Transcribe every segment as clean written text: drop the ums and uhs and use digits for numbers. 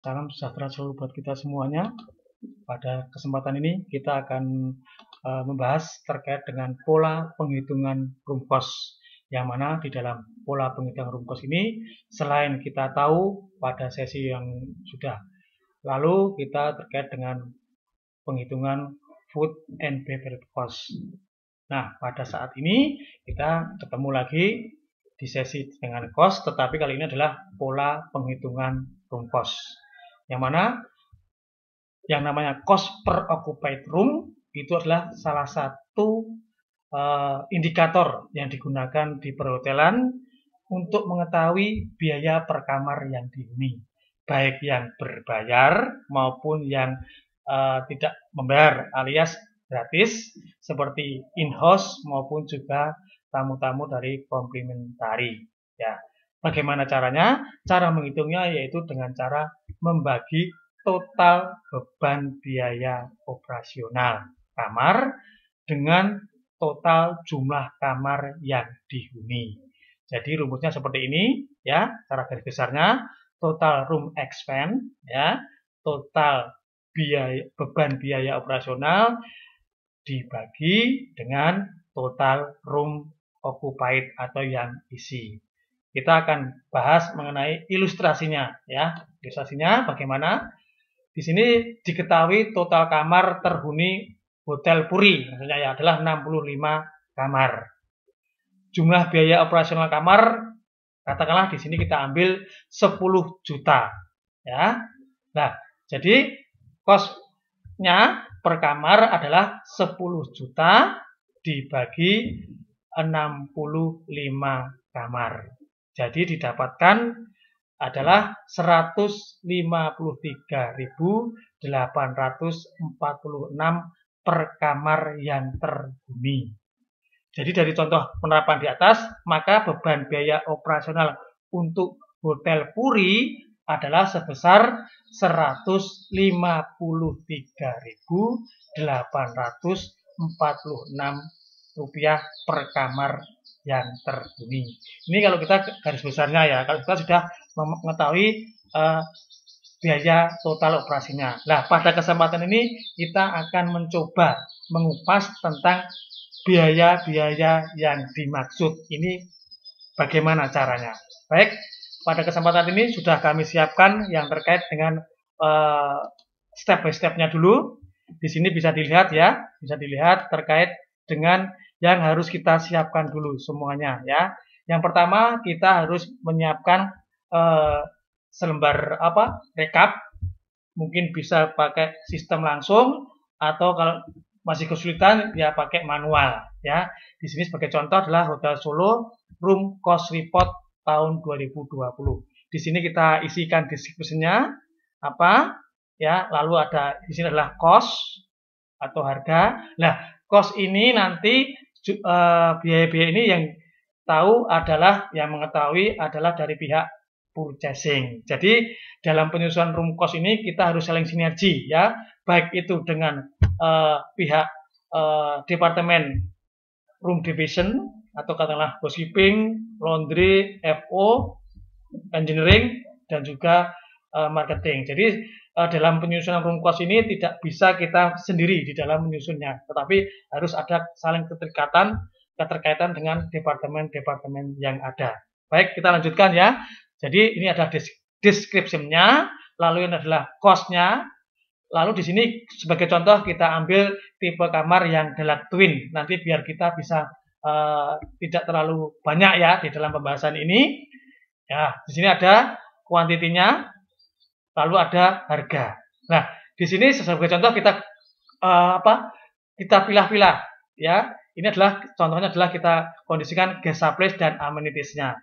Salam sejahtera selalu buat kita semuanya. Pada kesempatan ini kita akan membahas terkait dengan pola penghitungan room cost. Yang mana di dalam pola penghitungan room cost ini, selain kita tahu pada sesi yang sudah lalu, kita terkait dengan penghitungan food and beverage cost. Nah, pada saat ini kita ketemu lagi di sesi dengan cost, tetapi kali ini adalah pola penghitungan room cost. Yang mana yang namanya cost per occupied room itu adalah salah satu indikator yang digunakan di perhotelan untuk mengetahui biaya per kamar yang dihuni, baik yang berbayar maupun yang tidak membayar alias gratis seperti in-house maupun juga tamu-tamu dari complimentary. Ya, bagaimana caranya? Cara menghitungnya yaitu dengan cara membagi total beban biaya operasional kamar dengan total jumlah kamar yang dihuni. Jadi rumusnya seperti ini ya, cara garis besarnya total room expense ya, total beban biaya operasional dibagi dengan total room occupied atau yang isi. Kita akan bahas mengenai ilustrasinya ya. Ilustrasinya bagaimana? Di sini diketahui total kamar terhuni Hotel Puri, maksudnya ya adalah 65 kamar. Jumlah biaya operasional kamar katakanlah di sini kita ambil 10 juta ya. Nah, jadi kosnya per kamar adalah 10 juta dibagi 65 kamar. Jadi didapatkan adalah 153.846 per kamar yang terhuni. Jadi dari contoh penerapan di atas, maka beban biaya operasional untuk Hotel Puri adalah sebesar 153.846 rupiah per kamar yang terhuni. Ini kalau kita garis besarnya ya, kalau kita sudah mengetahui biaya total operasinya. Nah, pada kesempatan ini kita akan mencoba mengupas tentang biaya-biaya yang dimaksud. Ini bagaimana caranya. Baik, pada kesempatan ini sudah kami siapkan yang terkait dengan step by step-nya dulu. Di sini bisa dilihat ya, bisa dilihat terkait dengan yang harus kita siapkan dulu semuanya ya. Yang pertama kita harus menyiapkan selembar rekap, mungkin bisa pakai sistem langsung atau kalau masih kesulitan ya pakai manual ya. Di sini sebagai contoh adalah Hotel Solo Room Cost Report tahun 2020. Di sini kita isikan deskripsinya apa ya, lalu ada di sini adalah cost atau harga. Nah, cost ini nanti biaya-biaya ini yang tahu adalah yang mengetahui adalah dari pihak purchasing. Jadi dalam penyusunan room cost ini kita harus saling sinergi ya, baik itu dengan pihak departemen room division atau katakanlah housekeeping, laundry, FO, engineering dan juga marketing. Jadi dalam penyusunan room cost ini tidak bisa kita sendiri di dalam menyusunnya, tetapi harus ada saling keterkaitan dengan departemen-departemen yang ada. Baik, kita lanjutkan ya. Jadi ini adalah description-nya, lalu ini adalah cost-nya. Lalu di sini sebagai contoh kita ambil tipe kamar yang deluxe twin. Nanti biar kita bisa tidak terlalu banyak ya di dalam pembahasan ini. Ya, di sini ada kuantitinya, lalu ada harga. Nah, di sini sebagai contoh kita kita pilah-pilah ya. Ini adalah contohnya adalah kita kondisikan guest place dan amenities-nya.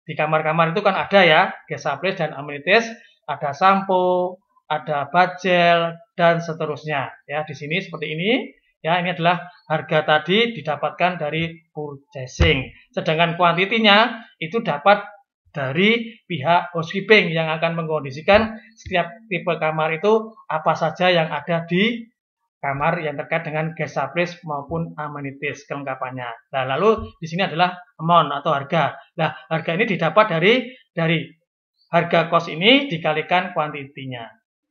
Di kamar-kamar itu kan ada ya guest place dan amenities, ada sampo, ada bajel dan seterusnya ya. Di sini seperti ini ya, ini adalah harga tadi didapatkan dari purchasing. Sedangkan kuantitinya itu dapat dari pihak housekeeping yang akan mengkondisikan setiap tipe kamar itu apa saja yang ada di kamar yang terkait dengan guest place maupun amenities kelengkapannya. Nah, lalu di sini adalah amount atau harga. Nah, harga ini didapat dari harga kos ini dikalikan kuantitinya.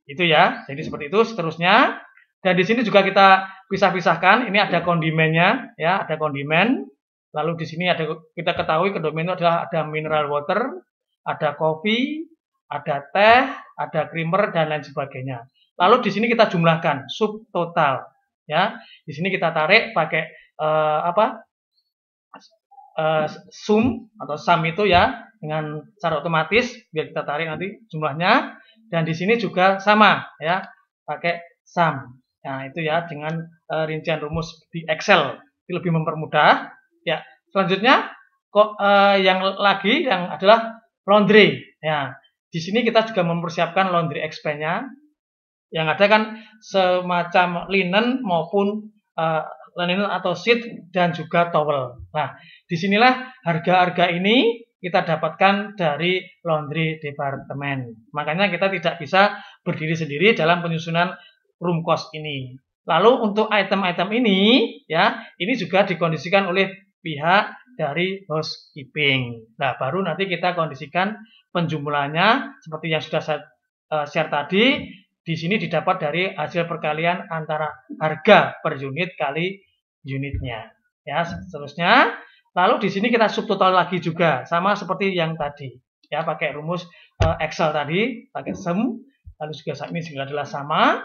Itu ya. Jadi seperti itu seterusnya. Dan di sini juga kita pisah-pisahkan. Ini ada kondimennya, ya, ada kondimen. Lalu di sini ada, kita ketahui kondimen itu adalah ada mineral water, ada kopi, ada teh, ada creamer dan lain sebagainya. Lalu di sini kita jumlahkan subtotal, ya. Di sini kita tarik pakai sum atau sum itu ya dengan cara otomatis biar kita tarik nanti jumlahnya. Dan di sini juga sama ya, pakai sum. Nah, itu ya dengan rincian rumus di Excel. Itu lebih mempermudah. Ya, selanjutnya yang adalah laundry. Ya, di sini kita juga mempersiapkan laundry expense-nya. Yang ada kan semacam linen maupun linen atau sheet dan juga towel. Nah, disinilah harga-harga ini kita dapatkan dari laundry department. Makanya kita tidak bisa berdiri sendiri dalam penyusunan room cost ini. Lalu untuk item-item ini, ya, ini juga dikondisikan oleh pihak dari housekeeping. Nah, baru nanti kita kondisikan penjumlahannya seperti yang sudah saya share tadi. Di sini didapat dari hasil perkalian antara harga per unit kali unitnya. Ya, seterusnya. Lalu di sini kita subtotal lagi juga, sama seperti yang tadi. Ya, pakai rumus Excel tadi, pakai sum. Lalu juga ini juga adalah sama.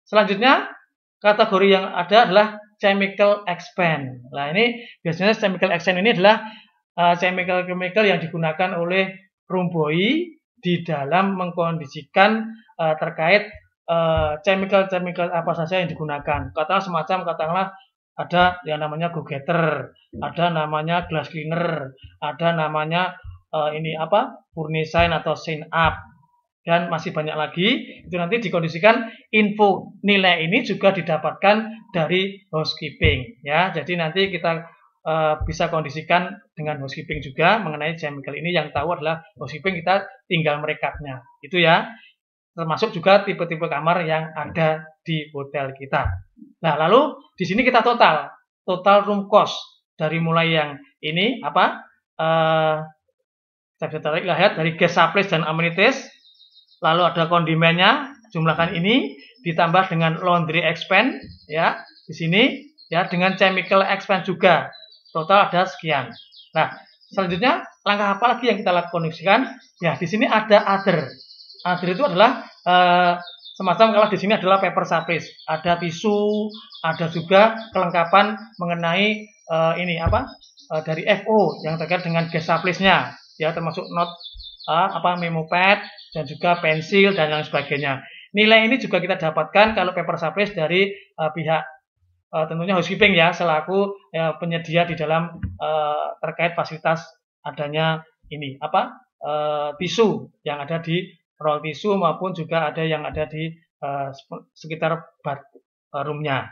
Selanjutnya, kategori yang ada adalah chemical expense. Nah, ini biasanya chemical expense ini adalah chemical yang digunakan oleh room boy di dalam mengkondisikan terkait chemical apa saja yang digunakan. Katakanlah ada yang namanya go getter, ada namanya glass cleaner, ada namanya furnicine atau sign up, dan masih banyak lagi. Itu nanti dikondisikan info nilai ini juga didapatkan dari housekeeping, ya. Jadi nanti kita bisa kondisikan dengan housekeeping juga mengenai chemical ini. Yang tahu adalah housekeeping, kita tinggal merekapnya. Itu ya. Termasuk juga tipe-tipe kamar yang ada di hotel kita. Nah, lalu di sini kita total room cost dari mulai yang ini saya bisa tarik lihat dari guest supplies dan amenities. Lalu ada kondimennya, jumlahkan ini ditambah dengan laundry expense ya di sini ya, dengan chemical expense juga total ada sekian. Nah, selanjutnya langkah apa lagi yang kita kondisikan? Ya, di sini ada other. Other itu adalah semacam, kalau di sini adalah paper supplies, ada tisu, ada juga kelengkapan mengenai dari FO yang terkait dengan guest supplies-nya, ya, termasuk note memo pad dan juga pensil dan lain sebagainya. Nilai ini juga kita dapatkan kalau paper supplies dari pihak tentunya housekeeping ya, selaku penyedia di dalam terkait fasilitas adanya ini tisu yang ada di roll tisu maupun juga ada yang ada di sekitar roomnya.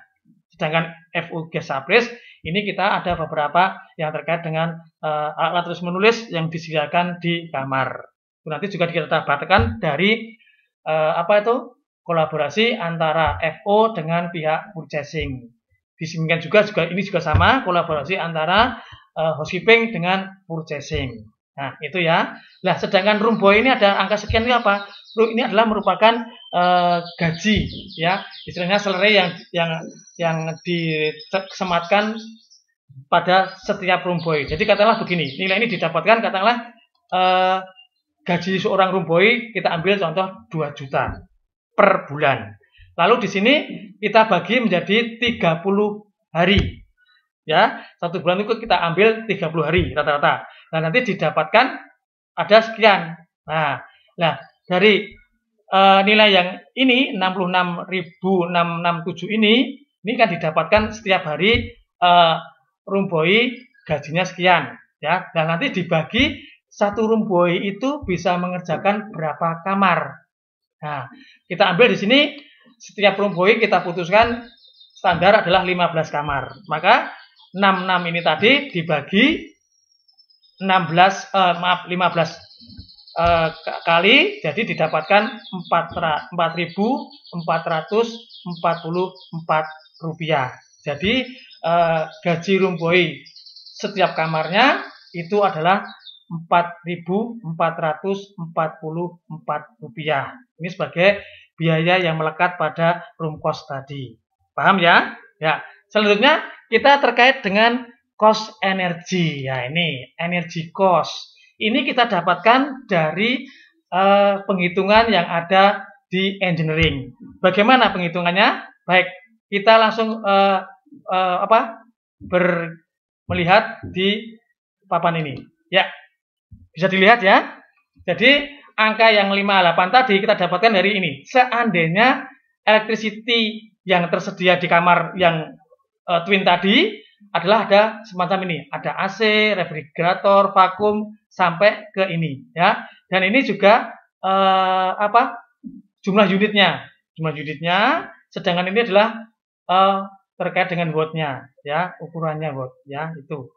Sedangkan FU guest supplies ini kita ada beberapa yang terkait dengan alat tulis menulis yang disediakan di kamar. Itu nanti juga kita dapatkan dari kolaborasi antara FO dengan pihak purchasing. Disinikan juga ini juga sama, kolaborasi antara housekeeping dengan purchasing. Nah, itu ya. Nah, sedangkan room boy ini ada angka sekian ini apa? Ini adalah merupakan gaji ya, istilahnya salary yang disematkan pada setiap room boy. Jadi katakanlah begini, nilai ini didapatkan katakanlah gaji seorang room boy kita ambil contoh 2 juta per bulan. Lalu di sini kita bagi menjadi 30 hari. Ya, satu bulan itu kita ambil 30 hari rata-rata. Nah, nanti didapatkan ada sekian. Nah, dari nilai yang ini 66.667 ini kan didapatkan setiap hari room boy gajinya sekian, ya. Dan nanti dibagi satu room boy itu bisa mengerjakan berapa kamar. Nah, kita ambil di sini setiap room boy kita putuskan standar adalah 15 kamar. Maka 66 ini tadi dibagi 15 kali, jadi didapatkan 4.444 rupiah. Jadi gaji room boy setiap kamarnya itu adalah Rp4.444. Ini sebagai biaya yang melekat pada room cost tadi. Paham ya? Ya. Selanjutnya kita terkait dengan cost energi. Ya, ini energy cost. Ini kita dapatkan dari penghitungan yang ada di engineering. Bagaimana penghitungannya? Baik, kita langsung melihat di papan ini. Ya, bisa dilihat ya. Jadi angka yang 58 tadi kita dapatkan dari ini. Seandainya electricity yang tersedia di kamar yang twin tadi adalah ada semacam ini, ada AC, refrigerator, vakum sampai ke ini ya. Dan ini juga jumlah unitnya. Sedangkan ini adalah terkait dengan wattnya ya, ukurannya watt ya, itu.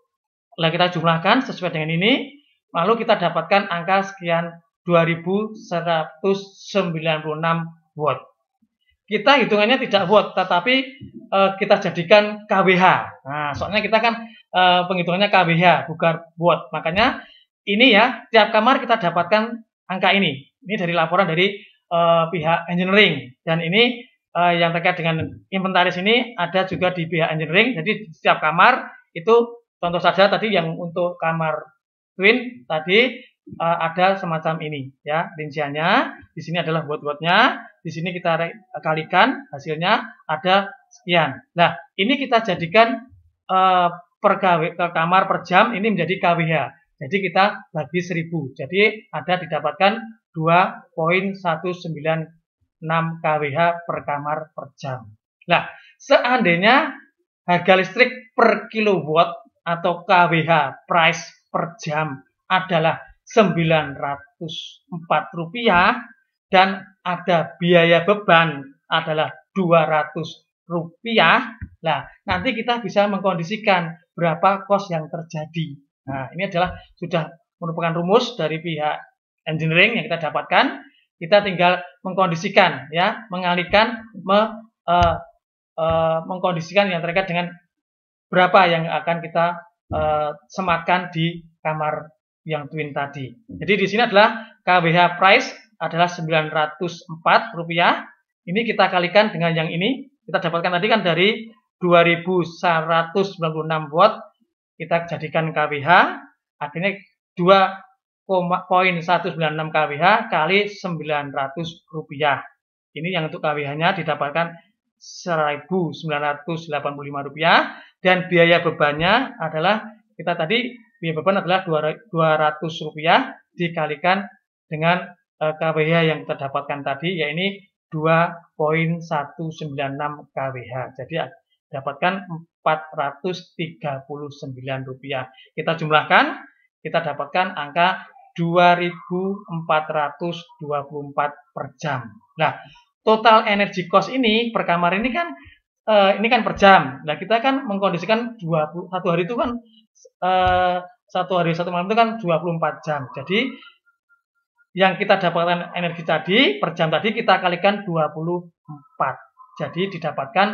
Lalu kita jumlahkan sesuai dengan ini, lalu kita dapatkan angka sekian 2196 watt. Kita hitungannya tidak watt, tetapi kita jadikan kWh. Nah, soalnya kita kan penghitungannya kWh, bukan watt. Makanya ini ya, tiap kamar kita dapatkan angka ini. Ini dari laporan dari pihak engineering. Dan ini yang terkait dengan inventaris ini ada juga di pihak engineering. Jadi di setiap kamar itu contoh saja tadi yang untuk kamar twin tadi ada semacam ini ya rinciannya. Di sini adalah watt-wattnya. Di sini kita kalikan hasilnya ada sekian. Nah ini kita jadikan per kamar per jam ini menjadi kWh. Jadi kita bagi 1000. Jadi ada didapatkan 2.196 kWh per kamar per jam. Nah, seandainya harga listrik per kilowatt atau kWh price per jam adalah Rp904 dan ada biaya beban adalah Rp200. Nah, nanti kita bisa mengkondisikan berapa kos yang terjadi. Nah, ini adalah sudah merupakan rumus dari pihak engineering yang kita dapatkan. Kita tinggal mengkondisikan ya, mengalihkan mengkondisikan yang terkait dengan berapa yang akan kita sematkan di kamar yang twin tadi. Jadi di sini adalah kWh price adalah Rp904. Ini kita kalikan dengan yang ini. Kita dapatkan tadi kan dari 2196 watt. Kita jadikan kWh. Akhirnya 2.196 kWh kali Rp900. Ini yang untuk kWh-nya didapatkan Rp1.985 dan biaya bebannya adalah kita tadi biaya beban adalah Rp200 dikalikan dengan kWh yang kita dapatkan tadi, yaitu 2.196 kWh. Jadi dapatkan Rp439. Kita jumlahkan, kita dapatkan angka 2.424 per jam. Nah, total energy cost ini per kamar ini kan per jam. Nah, kita kan mengkondisikan satu hari itu kan satu hari satu malam itu kan 24 jam. Jadi yang kita dapatkan energi tadi per jam tadi kita kalikan 24. Jadi didapatkan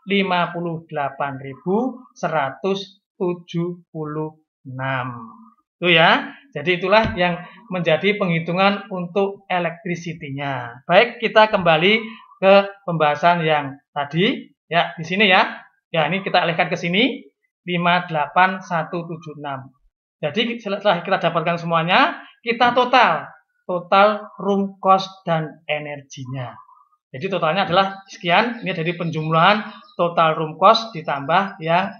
58.176. Itu ya. Jadi itulah yang menjadi penghitungan untuk electricity-nya. Baik, kita kembali ke pembahasan yang tadi. Ya, di sini ya. Ya, ini kita alihkan ke sini 58176. Jadi setelah kita dapatkan semuanya, kita total room cost dan energinya. Jadi totalnya adalah sekian. Ini dari penjumlahan total room cost ditambah yang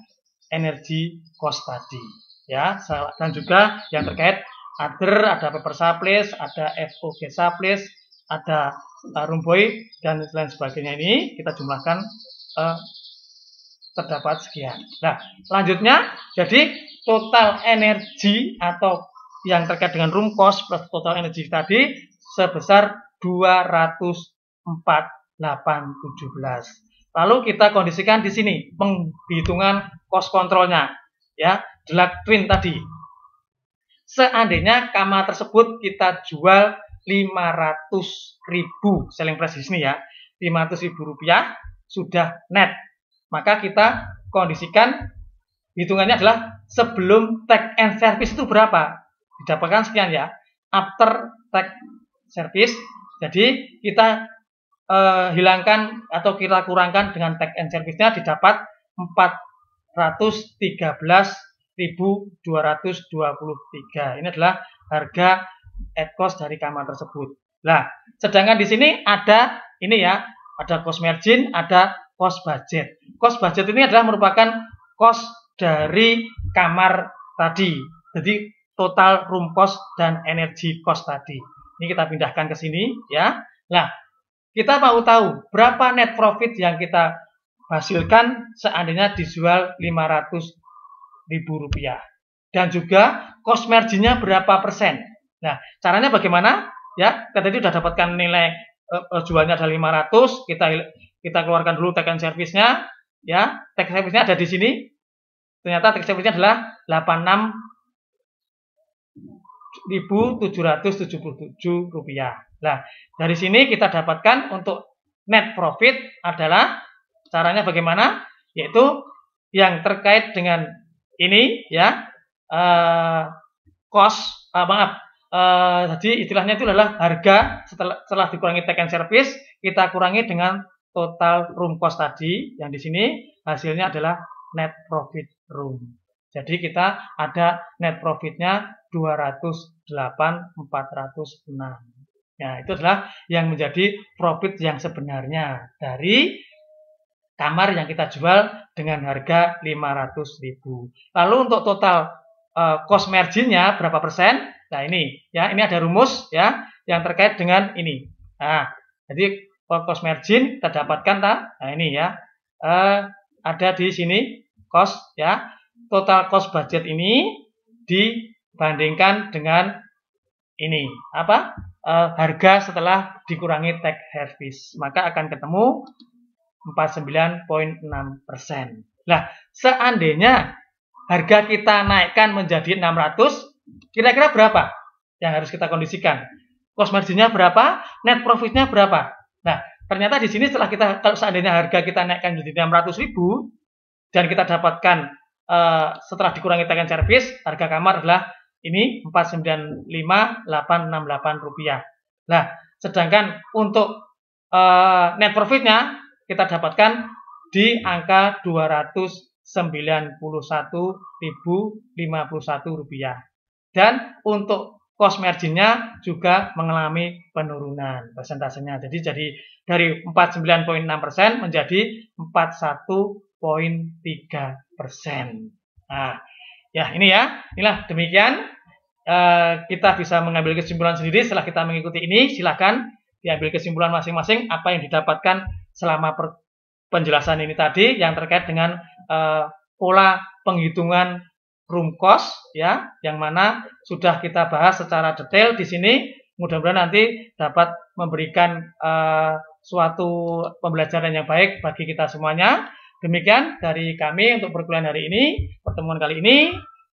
energy cost tadi. Ya, dan juga yang terkait ada paper supplies, ada FOG supplies, ada room boy dan lain sebagainya. Ini kita jumlahkan terdapat sekian. Nah, selanjutnya jadi total energi atau yang terkait dengan room cost plus total energi tadi sebesar 204.817. Lalu kita kondisikan di sini penghitungan cost kontrolnya ya, deluxe twin tadi. Seandainya kamar tersebut kita jual 500.000 selling price di sini ya, Rp500.000 sudah net. Maka kita kondisikan hitungannya adalah sebelum take and service itu berapa? didapatkan sekian ya. After tax service, jadi kita hilangkan atau kita kurangkan dengan tax and service-nya didapat 413.223. Ini adalah harga at cost dari kamar tersebut. Nah, sedangkan di sini ada ini ya, ada cost margin, ada cost budget. Cost budget ini adalah merupakan cost dari kamar tadi. Jadi total room cost dan energy cost tadi. Ini kita pindahkan ke sini ya. Nah, kita mau tahu berapa net profit yang kita hasilkan seandainya dijual Rp500.000 dan juga cost marginnya berapa persen. Nah, caranya bagaimana? Ya, kita tadi sudah dapatkan nilai jualnya ada 500, kita keluarkan dulu tax and service-nya, ya. Tax service-nya ada di sini. Ternyata tax service-nya adalah Rp86.777. Nah, dari sini kita dapatkan untuk net profit adalah caranya bagaimana? Yaitu yang terkait dengan ini ya, jadi istilahnya itu adalah harga setelah dikurangi tax and service, kita kurangi dengan total room cost tadi, yang di sini hasilnya adalah net profit room. Jadi kita ada net profitnya 208.406. Nah, itu adalah yang menjadi profit yang sebenarnya dari kamar yang kita jual dengan harga 500.000. Lalu untuk total cost margin-nya berapa persen? Nah, ini ya, ini ada rumus ya yang terkait dengan ini. Nah, jadi cost margin kita dapatkan Nah, ini ya. Ada di sini cost ya. Total cost budget ini dibandingkan dengan ini apa? Harga setelah dikurangi tax service, maka akan ketemu 49,6%. Nah, seandainya harga kita naikkan menjadi 600, kira-kira berapa yang harus kita kondisikan? Cost marginnya berapa? Net profitnya berapa? Nah, ternyata di sini setelah kalau seandainya harga kita naikkan menjadi 600.000 dan kita dapatkan setelah dikurangi tax and service, harga kamar adalah ini Rp495.868. Nah, sedangkan untuk net profitnya kita dapatkan di angka Rp291.051. Dan untuk cost marginnya juga mengalami penurunan persentasenya. Jadi dari 49,6% menjadi 41,3%. Nah, ya ini ya, inilah demikian. Kita bisa mengambil kesimpulan sendiri setelah kita mengikuti ini. Silakan diambil kesimpulan masing-masing apa yang didapatkan selama penjelasan ini tadi yang terkait dengan pola penghitungan room cost ya, yang mana sudah kita bahas secara detail di sini. Mudah-mudahan nanti dapat memberikan suatu pembelajaran yang baik bagi kita semuanya. Demikian dari kami untuk perkuliahan hari ini, pertemuan kali ini,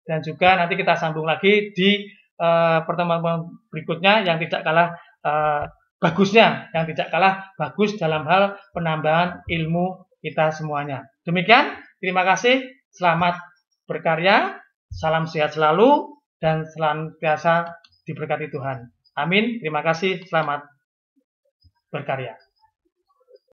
dan juga nanti kita sambung lagi di pertemuan berikutnya yang tidak kalah bagusnya, yang tidak kalah bagus dalam hal penambahan ilmu kita semuanya. Demikian, terima kasih, selamat berkarya, salam sehat selalu, dan senantiasa diberkati Tuhan. Amin, terima kasih, selamat berkarya.